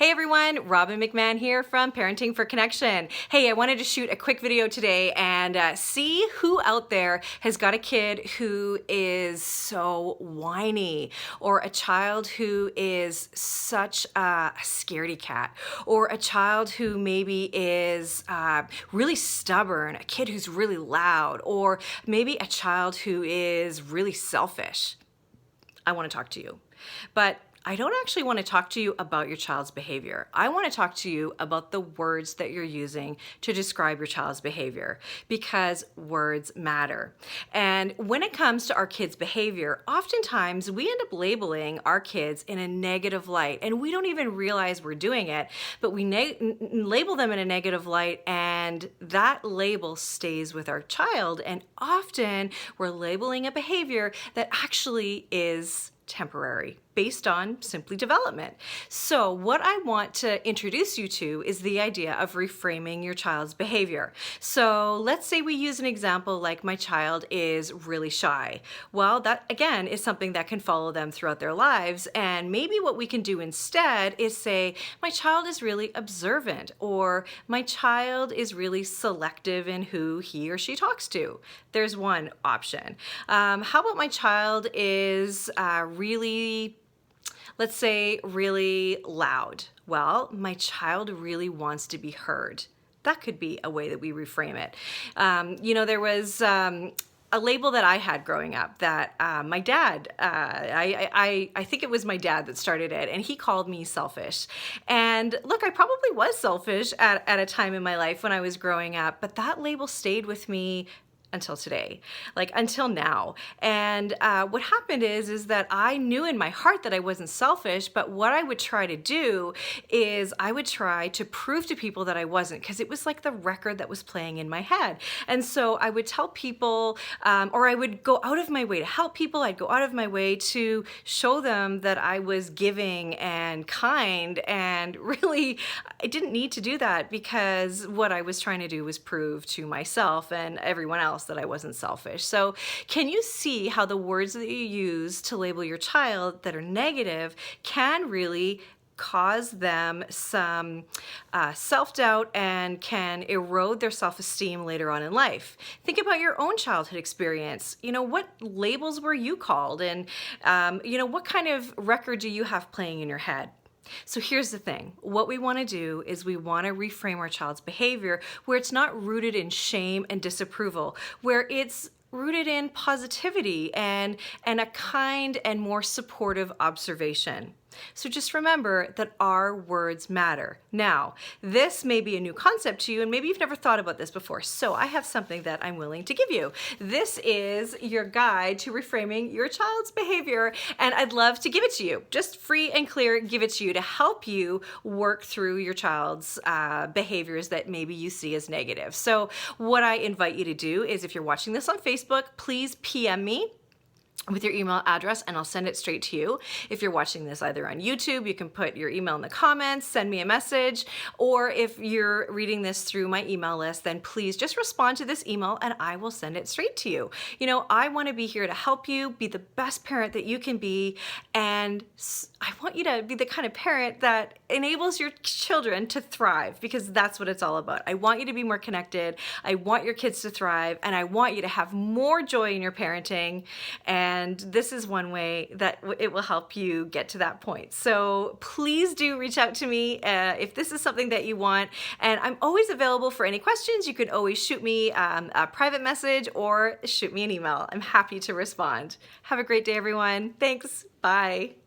Hey everyone, Robin McMahon here from Parenting for Connection. Hey, I wanted to shoot a quick video today and see who out there has got a kid who is so whiny, or a child who is such a scaredy cat, or a child who maybe is really stubborn, a kid who's really loud, or maybe a child who is really selfish. I want to talk to you. But I don't actually want to talk to you about your child's behavior. I want to talk to you about the words that you're using to describe your child's behavior, because words matter. And when it comes to our kids' behavior, oftentimes we end up labeling our kids in a negative light, and we don't even realize we're doing it, but we label them in a negative light, and that label stays with our child, and often we're labeling a behavior that actually is temporary, based on simply development. So what I want to introduce you to is the idea of reframing your child's behavior. So let's say we use an example like my child is really shy. Well, that again is something that can follow them throughout their lives, and maybe what we can do instead is say, my child is really observant, or my child is really selective in who he or she talks to. There's one option. How about my child is really, let's say, really loud? Well, my child really wants to be heard. That could be a way that we reframe it. There was a label that I had growing up that my dad, I think it was my dad that started it, and he called me selfish. And look, I probably was selfish at a time in my life when I was growing up, but that label stayed with me until today, like until now. And what happened is that I knew in my heart that I wasn't selfish, but what I would try to do is I would try to prove to people that I wasn't, because it was like the record that was playing in my head. And so I would tell people, or I would go out of my way to help people. I'd go out of my way to show them that I was giving and kind, and really I didn't need to do that, because what I was trying to do was prove to myself and everyone else that I wasn't selfish. So can you see how the words that you use to label your child that are negative can really cause them some self-doubt and can erode their self-esteem later on in life? Think about your own childhood experience. What labels were you called, and what kind of record do you have playing in your head? So here's the thing. What we want to do is we want to reframe our child's behavior where it's not rooted in shame and disapproval, where it's rooted in positivity and a kind and more supportive observation. So just remember that our words matter. Now, this may be a new concept to you, and maybe you've never thought about this before. So I have something that I'm willing to give you. This is your guide to reframing your child's behavior, and I'd love to give it to you. Just free and clear, give it to you to help you work through your child's behaviors that maybe you see as negative. So what I invite you to do is, if you're watching this on Facebook, please PM me with your email address and I'll send it straight to you. If you're watching this either on YouTube, you can put your email in the comments, send me a message, or if you're reading this through my email list, then please just respond to this email and I will send it straight to you. I want to be here to help you be the best parent that you can be, and I want you to be the kind of parent that enables your children to thrive, because that's what it's all about. I want you to be more connected, I want your kids to thrive, and I want you to have more joy in your parenting, and this is one way that it will help you get to that point. So please do reach out to me if this is something that you want, and I'm always available for any questions. You can always shoot me a private message or shoot me an email. I'm happy to respond. Have a great day, everyone. Thanks. Bye.